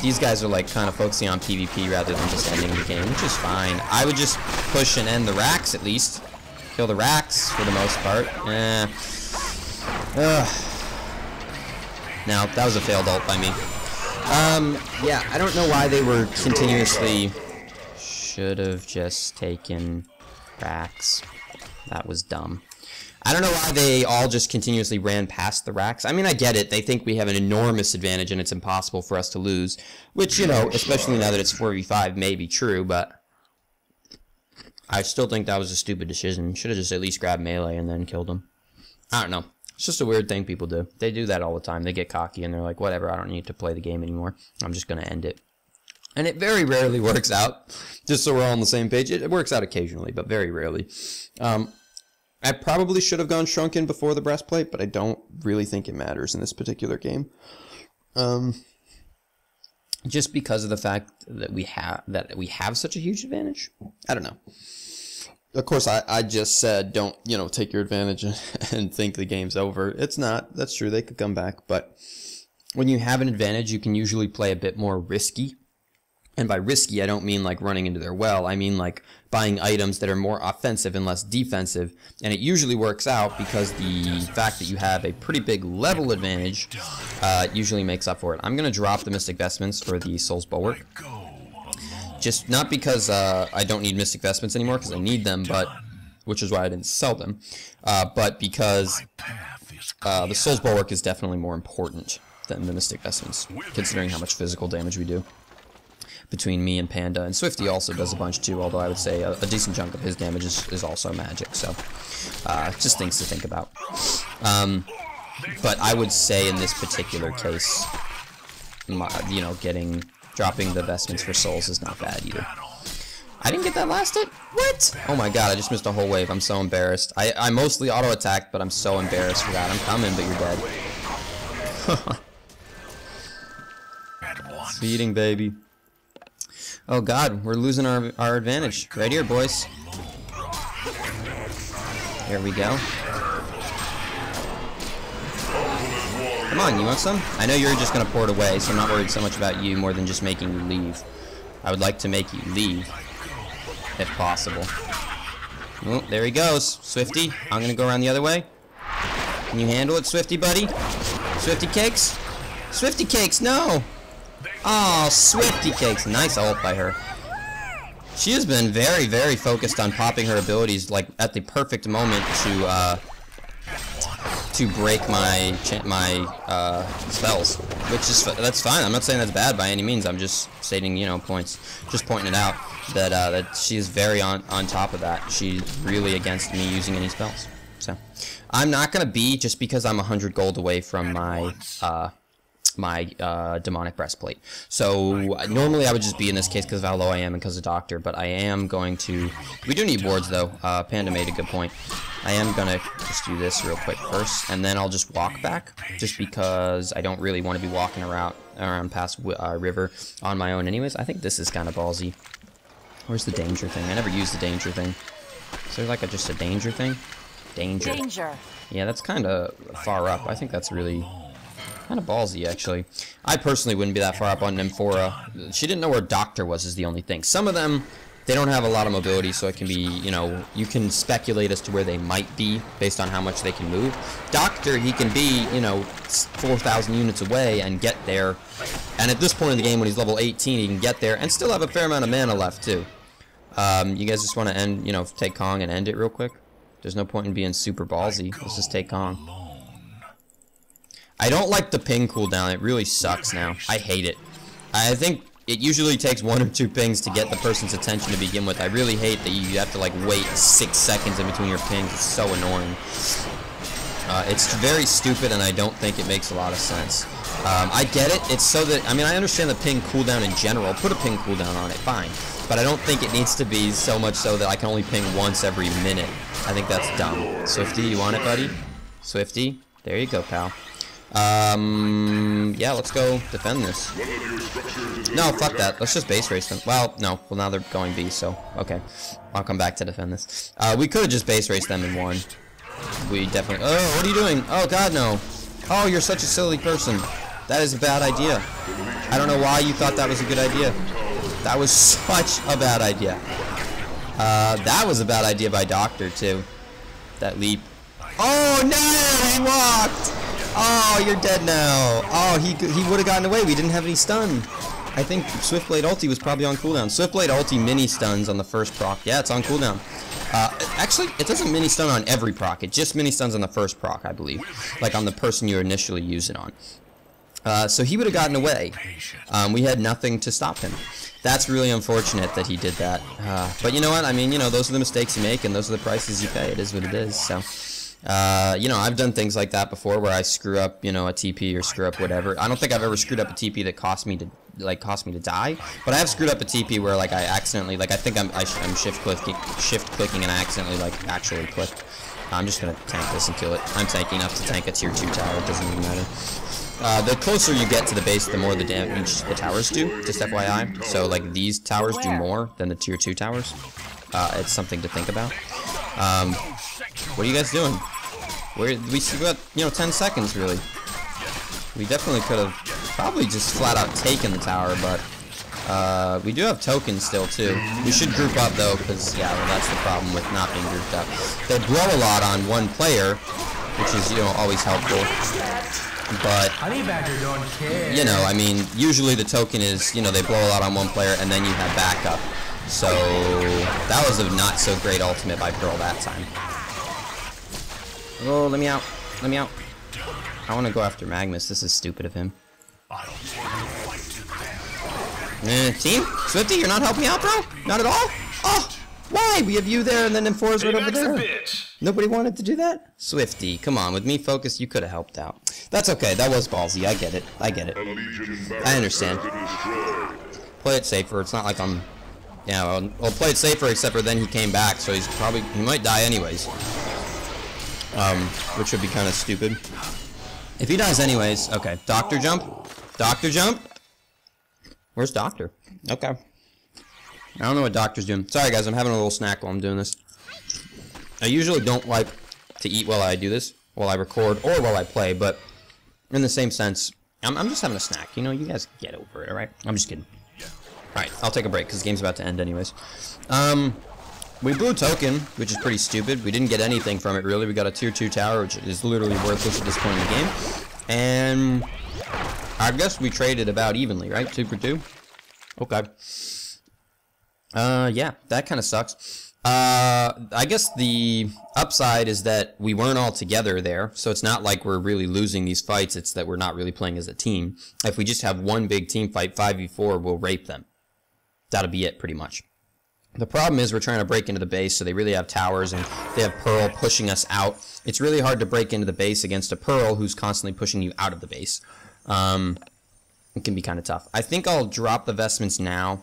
These guys are like kind of focusing on PvP rather than just ending the game, which is fine. I would just push and end the racks at least. Kill the racks for the most part. Now, that was a failed ult by me. Yeah, I don't know why they were continuously... Should have just taken racks. That was dumb. I don't know why they all just continuously ran past the racks. I mean, I get it. They think we have an enormous advantage and it's impossible for us to lose. Which, you know, especially now that it's 4v5 may be true, but... I still think that was a stupid decision. Should have just at least grabbed melee and then killed him. I don't know. It's just a weird thing people do. They do that all the time. They get cocky and they're like, whatever, I don't need to play the game anymore. I'm just going to end it. And it very rarely works out. Just so we're all on the same page. It works out occasionally, but very rarely. I probably should have gone Shrunken before the breastplate, but I don't really think it matters in this particular game. Just because of the fact that we have such a huge advantage. I don't know. Of course, I just said don't, you know, take your advantage and think the game's over. It's not. That's true. They could come back, but when you have an advantage, you can usually play a bit more risky. And by risky, I don't mean like running into their well. I mean like buying items that are more offensive and less defensive. And it usually works out because the fact that you have a pretty big level advantage usually makes up for it. I'm going to drop the Mystic Vestments for the Soul's Bulwark. Just not because I don't need Mystic Vestments anymore, because I need them, but which is why I didn't sell them. But because the Soul's Bulwark is definitely more important than the Mystic Vestments, considering how much physical damage we do. Between me and Panda, and Swifty also does a bunch too, although I would say a decent chunk of his damage is also magic, so just things to think about. But I would say in this particular case, you know, dropping the vestments for souls is not bad either. I didn't get that last hit? What? Oh my god, I just missed a whole wave. I'm so embarrassed. I mostly auto-attacked, but I'm so embarrassed for that. I'm coming, but you're dead. Feeding, baby. Oh god, we're losing our advantage. Right here, boys. Here we go. Come on, you want some? I know you're just gonna pour it away, so I'm not worried so much about you more than just making you leave. I would like to make you leave, if possible. Oh, there he goes. Swifty, I'm gonna go around the other way. Can you handle it, Swifty, buddy? Swifty Cakes? Swifty Cakes, no! Oh, Swifty Cakes. Nice ult by her. She has been very, very focused on popping her abilities, like, at the perfect moment to break my spells. Which is, that's fine. I'm not saying that's bad by any means. I'm just stating, you know, points. Just pointing it out that she is very on top of that. She's really against me using any spells. So, I'm not going to be, just because I'm 100 gold away from my demonic breastplate. So normally I would just be in this case because of how low I am and because of Doctor, but I am going to... We do need wards though. Panda made a good point. I am going to just do this real quick first, and then I'll just walk back, just because I don't really want to be walking around past River on my own anyways. I think this is kind of ballsy. Where's the danger thing? I never used the danger thing. Is there like just a danger thing? Danger. Yeah, that's kind of far up. I think that's really... kind of ballsy, actually. I personally wouldn't be that far up on Nymphora. She didn't know where Doctor was, is the only thing. Some of them, they don't have a lot of mobility, so it can be, you know, you can speculate as to where they might be based on how much they can move. Doctor, he can be, you know, 4,000 units away and get there. And at this point in the game, when he's level 18, he can get there and still have a fair amount of mana left, too. You guys just want to end, you know, take Kong and end it real quick? There's no point in being super ballsy. Let's just take Kong. I don't like the ping cooldown. It really sucks now. I hate it. I think it usually takes 1 or 2 pings to get the person's attention to begin with. I really hate that you have to like wait 6 seconds in between your pings. It's so annoying. It's very stupid, and I don't think it makes a lot of sense. I get it. It's so that, I mean, I understand the ping cooldown in general. Put a ping cooldown on it, fine. But I don't think it needs to be so much so that I can only ping once every minute. I think that's dumb. Swifty, you want it, buddy? Swifty? There you go, pal. Yeah, let's go defend this. No, fuck that. Let's just base race them. Well, no. Well, now they're going B, so, okay. I'll come back to defend this. We could have just base raced them and won. We definitely... Oh, what are you doing? Oh, God, no. Oh, you're such a silly person. That is a bad idea. I don't know why you thought that was a good idea. That was such a bad idea. That was a bad idea by Doctor, too. That leap. Oh, no! He walked! Oh, you're dead now. Oh, he would have gotten away. We didn't have any stun. I think Swiftblade ulti was probably on cooldown. Swiftblade ulti mini stuns on the first proc. Yeah, it's on cooldown. Actually, it doesn't mini stun on every proc. It just mini stuns on the first proc, I believe. Like on the person you initially use it on. So he would have gotten away. We had nothing to stop him. That's really unfortunate that he did that. But you know what? I mean, you know, those are the mistakes you make, and those are the prices you pay. It is what it is, so... you know, I've done things like that before where I screw up, you know, a TP or screw up whatever. I don't think I've ever screwed up a TP that cost me to die, but I have screwed up a TP where, like, I accidentally, like, I think I'm shift clicking and I accidentally, like, actually clicked. I'm just gonna tank this and kill it. I'm tanky enough to tank a tier 2 tower, it doesn't even matter. The closer you get to the base, the more the damage the towers do, just FYI. So, like, these towers do more than the tier 2 towers. It's something to think about. What are you guys doing? We still got, you know, 10 seconds, really. We definitely could have probably just flat out taken the tower, but we do have tokens still, too. We should group up, though, because, yeah, well, that's the problem with not being grouped up. They blow a lot on one player, which is, you know, always helpful. But, you know, I mean, usually the token is, you know, they blow a lot on one player, and then you have backup. So, that was a not-so-great ultimate by Pearl that time. Oh, let me out. Let me out. I want to go after Magnus. This is stupid of him. Team? Swifty, you're not helping out, bro? Not at all? Oh, why? We have you there and then M4's right over there. Nobody wanted to do that? Swifty, come on. With me focused, you could have helped out. That's okay. That was ballsy. I get it. I get it. I understand. Play it safer. It's not like I'm... Yeah, well, play it safer, except for then he came back, so he's probably... He might die anyways. Which would be kind of stupid. If he dies anyways... Okay, Doctor jump? Doctor jump? Where's Doctor? Okay. I don't know what Doctor's doing. Sorry, guys, I'm having a little snack while I'm doing this. I usually don't like to eat while I do this, while I record, or while I play, but in the same sense, I'm just having a snack. You know, you guys get over it, alright? I'm just kidding. Alright, I'll take a break, because the game's about to end anyways. We blew a token, which is pretty stupid. We didn't get anything from it, really. We got a tier 2 tower, which is literally worthless at this point in the game. And I guess we traded about evenly, right? 2 for 2? Okay. Yeah, that kind of sucks. I guess the upside is that we weren't all together there, so it's not like we're really losing these fights, it's that we're not really playing as a team. If we just have one big team fight, 5v4, we'll rape them. That'll be it, pretty much. The problem is we're trying to break into the base, so they really have towers, and they have Pearl pushing us out. It's really hard to break into the base against a Pearl who's constantly pushing you out of the base. It can be kind of tough. I think I'll drop the vestments now,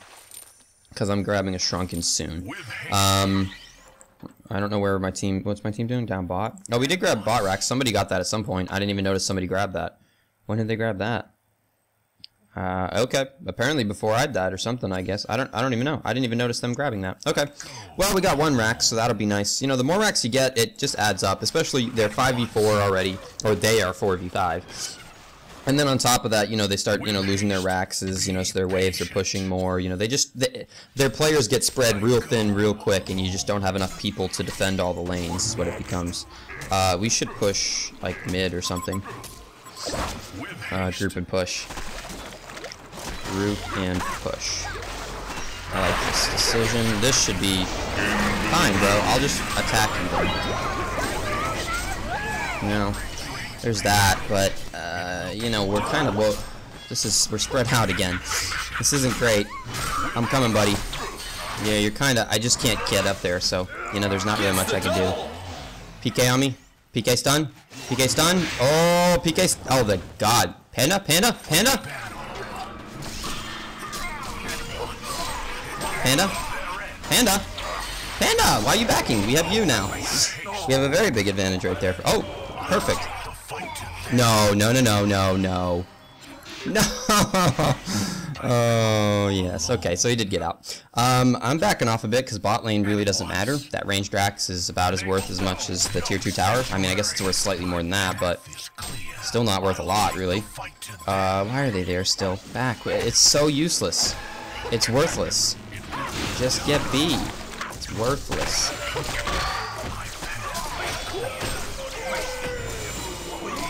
because I'm grabbing a Shrunken soon. I don't know where my team... What's my team doing? Down bot? Oh, we did grab bot racks. Somebody got that at some point. I didn't even notice somebody grabbed that. When did they grab that? Okay. Apparently before I died or something, I guess. I don't even know. I didn't even notice them grabbing that. Okay. Well, we got 1 rack, so that'll be nice. You know, the more racks you get, it just adds up. Especially they're 5v4 already, or they are 4v5. And then on top of that, you know, they start, you know, losing their racks, you know, so their waves are pushing more. You know, their players get spread real thin real quick, and you just don't have enough people to defend all the lanes, is what it becomes. We should push, like, mid or something. Group and push. Group and push. I like this decision. This should be fine, bro. I'll just attack you, bro. You know, there's that, but, you know, we're kind of, well, we're spread out again. This isn't great. I'm coming, buddy. Yeah, you're kind of, I just can't get up there, so, you know, there's not really much I can do. PK on me. PK stun. PK stun. Oh, PK, oh, the god. Panda, panda, panda. Panda. Panda. Panda, why are you backing? We have you now. We have a very big advantage right there. Oh, perfect. No, no, no, no, no, no. No. Oh, yes. Okay, so he did get out. I'm backing off a bit because bot lane really doesn't matter. That ranged Drax is about as worth as much as the tier 2 tower. I mean, I guess it's worth slightly more than that, but still not worth a lot, really. Why are they there still? Back. It's so useless. It's worthless. Just get B. It's worthless.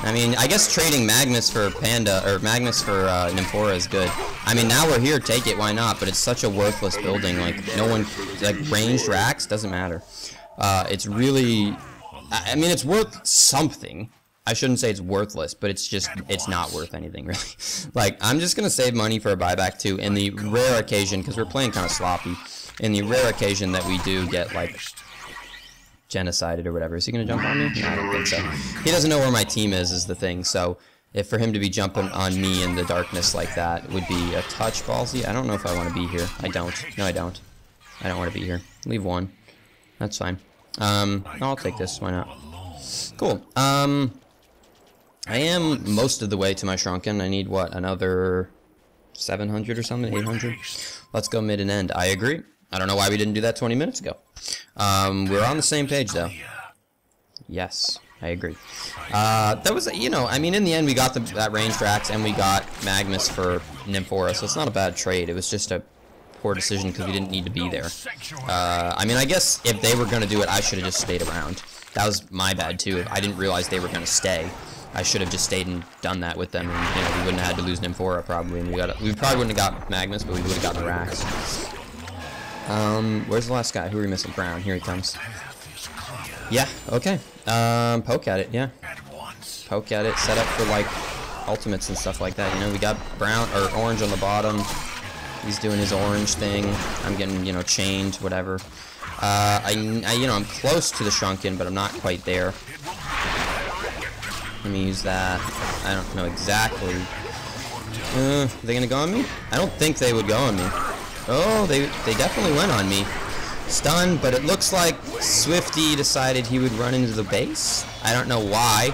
I mean, I guess trading Magnus for Panda, or Magnus for Nymphora is good. I mean, now we're here, take it, why not? But it's such a worthless building, like, no one, like, ranged racks, doesn't matter. It's really, I mean, it's worth something. I shouldn't say it's worthless, but it's just, it's not worth anything, really. Like, I'm just gonna save money for a buyback, too, in the rare occasion, because we're playing kind of sloppy, in the rare occasion that we do get, like, genocided or whatever. Is he gonna jump on me? No, I don't think so. He doesn't know where my team is the thing, so if for him to be jumping on me in the darkness like that would be a touch ballsy. I don't know if I want to be here. I don't. No, I don't. I don't want to be here. Leave one. That's fine. I'll take this. Why not? Cool. I am most of the way to my Shrunken. I need, what, another 700 or something? 800? Let's go mid and end. I agree. I don't know why we didn't do that 20 minutes ago. We're on the same page, though. Yes, I agree. That was, you know, I mean, in the end, we got that range Drax, and we got Magnus for Nymphora, so it's not a bad trade. It was just a poor decision because we didn't need to be there. I mean, I guess if they were going to do it, I should have just stayed around. That was my bad, too. I didn't realize they were going to stay. I should have just stayed and done that with them, and, you know, we wouldn't have had to lose Nymphora, probably, and we probably wouldn't have got Magnus, but we would have gotten the Rax. Where's the last guy? Who are we missing? Brown. Here he comes. Yeah, okay. Poke at it, yeah. Poke at it, set up for, like, ultimates and stuff like that, you know. We got Brown, or Orange on the bottom. He's doing his orange thing. I'm getting, you know, chained, whatever. You know, I'm close to the Shrunken, but I'm not quite there. Let me use that. I don't know exactly. Are they gonna go on me? I don't think they would go on me. Oh, they definitely went on me. Stun, but it looks like Swifty decided he would run into the base. I don't know why.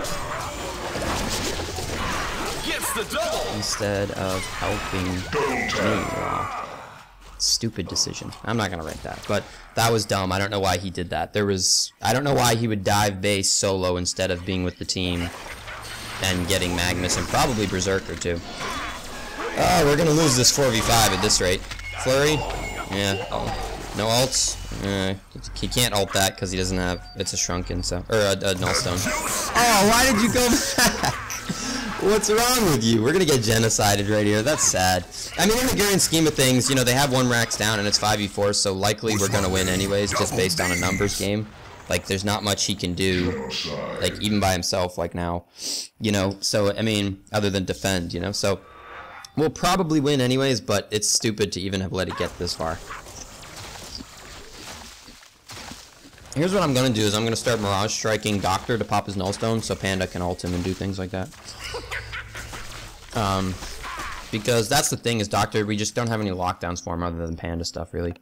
Instead of helping me. Wow. Stupid decision. I'm not gonna write that, but that was dumb. I don't know why he did that. I don't know why he would dive base solo instead of being with the team and getting Magnus and probably Berserker too. Oh, we're gonna lose this 4v5 at this rate. Flurry? Yeah. Oh. No ults? He can't ult that because he doesn't have... It's a Shrunken, so... Or a Nullstone. Oh, why did you go back? What's wrong with you? We're gonna get genocided right here. That's sad. I mean, in the grand scheme of things, you know, they have one Rax down and it's 5v4, so likely we're gonna win anyways, just based on a numbers game. Like, there's not much he can do, like, even by himself, like now. You know, so, I mean, other than defend, you know? So, we'll probably win anyways, but it's stupid to even have let it get this far. Here's what I'm going to do is I'm going to start Mirage Striking Doctor to pop his Nullstone so Panda can ult him and do things like that. Because that's the thing is Doctor, we just don't have any lockdowns for him other than Panda stuff, really.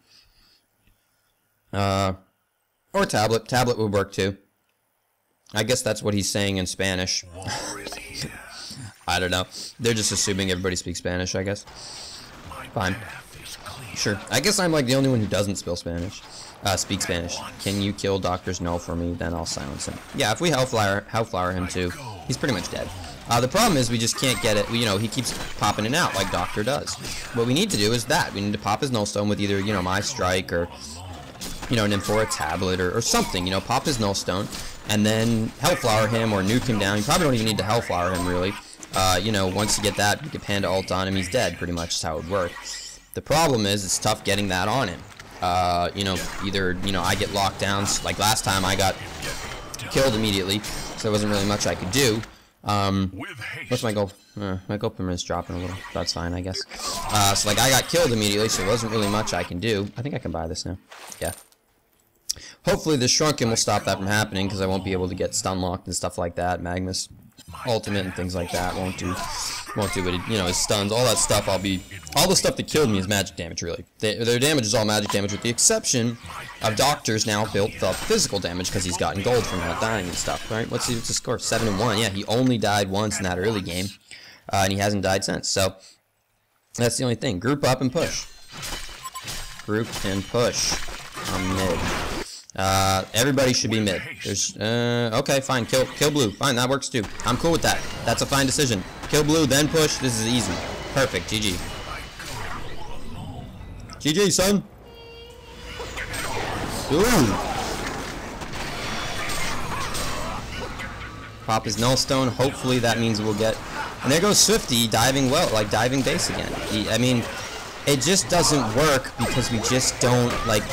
Or Tablet. Tablet would work too. I guess that's what he's saying in Spanish. I don't know. They're just assuming everybody speaks Spanish, I guess. Fine. Sure. I guess I'm like the only one who doesn't speak Spanish. Can you kill Doctor's Null for me? Then I'll silence him. Yeah, if we Hellflower him too, he's pretty much dead. The problem is we just can't get it. You know, he keeps popping it out like Doctor does. What we need to do is that. We need to pop his Nullstone with either, you know, My Strike or, you know, Nymphora Tablet or something. You know, pop his Nullstone and then Hellflower him or nuke him down. You probably don't even need to Hellflower him, really. You know, once you get that, you get Panda ult on him, he's dead, pretty much is how it would work. The problem is, it's tough getting that on him. You know, either, you know, I get locked down, like last time I got killed immediately, so there wasn't really much I could do. What's my goal? My go permanent's dropping a little. That's fine, I guess. So, like, I got killed immediately, so there wasn't really much I can do. I think I can buy this now. Yeah. Hopefully the Shrunken will stop that from happening, because I won't be able to get stun locked and stuff like that. Magnus ultimate and things like that won't do what it, you know, his stuns, all that stuff. All the stuff that killed me is magic damage, really. Their damage is all magic damage, with the exception of Doctor's now built up physical damage because he's gotten gold from not dying and stuff, right? What's his score? 7-1. Yeah, he only died once in that early game, and he hasn't died since. So that's the only thing. Group up and push. Group and push. I'm mid. Everybody should be mid. There's, okay, fine. Kill blue. Fine, that works too. I'm cool with that. That's a fine decision. Kill blue, then push. This is easy. Perfect. GG. GG, son. Ooh. Pop his Nullstone. Hopefully that means we'll get... And there goes Swifty diving well, like diving base again. I mean, it just doesn't work because we just don't, like...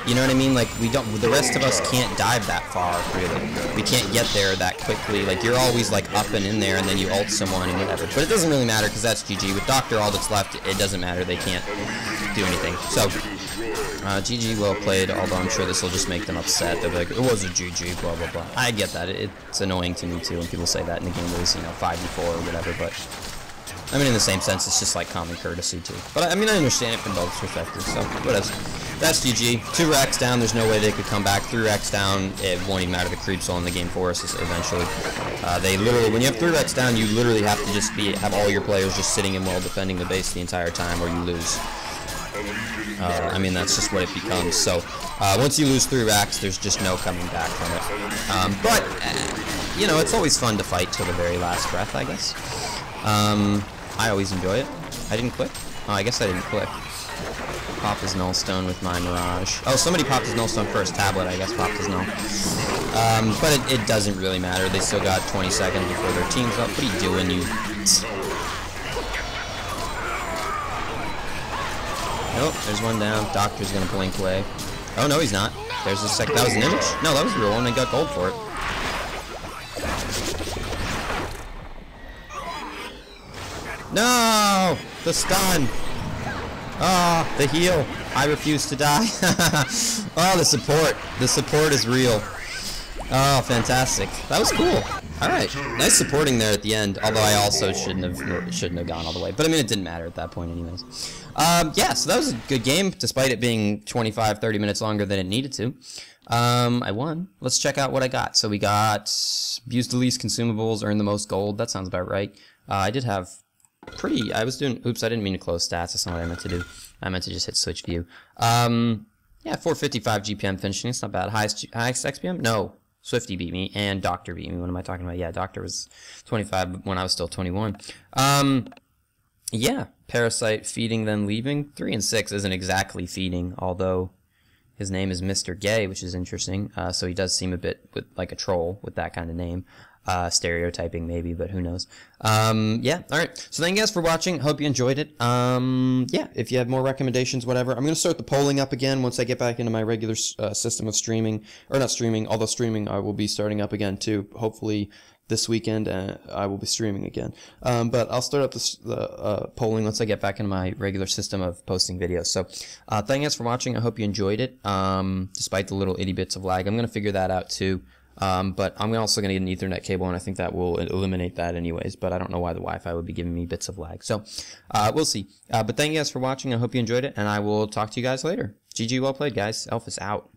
You know what I mean? Like, we don't, the rest of us can't dive that far, really. We can't get there that quickly. Like, you're always, like, up and in there, and then you ult someone and whatever. But it doesn't really matter, because that's GG. With Doctor, all that's left, it doesn't matter. They can't do anything. So, GG, well played, although I'm sure this will just make them upset. They'll be like, it was a GG, blah, blah, blah. I get that. It's annoying to me, too, when people say that in a game that was, you know, 5v4 or whatever, but... I mean, in the same sense, it's just, like, common courtesy, too. But, I mean, I understand it from both perspectives, so, whatever. That's GG. 2 racks down, there's no way they could come back. 3 racks down, it won't even matter. The creep's all in the game for us eventually. They literally, when you have 3 racks down, you literally have to just have all your players just sitting in well defending the base the entire time, or you lose. I mean, that's just what it becomes. So, once you lose 3 racks, there's just no coming back from it. But, you know, it's always fun to fight till the very last breath, I guess. I always enjoy it. I didn't click? Oh, I guess I didn't click. Pop his Nullstone with my Mirage. Oh, somebody popped his Nullstone first. Tablet, I guess, popped his Null. But it doesn't really matter. They still got 20 seconds before their team's up. What are you doing, you... Nope, there's one down. Doctor's gonna blink away. Oh, no, he's not. There's a second. That was an image? No, that was a real one. They got gold for it. No! The stun! Oh, the heal. I refuse to die. Oh, the support. The support is real. Oh, fantastic. That was cool. Alright. Nice supporting there at the end, although I also shouldn't have gone all the way. But I mean, it didn't matter at that point anyways. Yeah, so that was a good game, despite it being 25-30 minutes longer than it needed to. I won. Let's check out what I got. So we got used the least consumables, earned the most gold. That sounds about right. I did have I was doing, oops, I didn't mean to close stats, that's not what I meant to do. I meant to just hit switch view. Yeah, 455 GPM finishing, it's not bad. Highest XPM? No, Swifty beat me, and Doctor beat me. What am I talking about? Yeah, Doctor was 25 when I was still 21. Yeah, Parasite feeding then leaving. 3 and 6 isn't exactly feeding, although his name is Mr. Gay, which is interesting. So he does seem a bit like a troll with that kind of name. Stereotyping maybe, but who knows. Yeah, alright. So thank you guys for watching. Hope you enjoyed it. Yeah, if you have more recommendations, whatever. I'm going to start the polling up again once I get back into my regular system of streaming. Or not streaming, although streaming I will be starting up again too. Hopefully this weekend I will be streaming again. But I'll start up the polling once I get back into my regular system of posting videos. So thank you guys for watching. I hope you enjoyed it. Despite the little itty bits of lag. I'm going to figure that out too. But I'm also going to get an Ethernet cable, and I think that will eliminate that anyways, but I don't know why the Wi-Fi would be giving me bits of lag. So, we'll see. But thank you guys for watching. I hope you enjoyed it, and I will talk to you guys later. GG, well played, guys. Elfis out.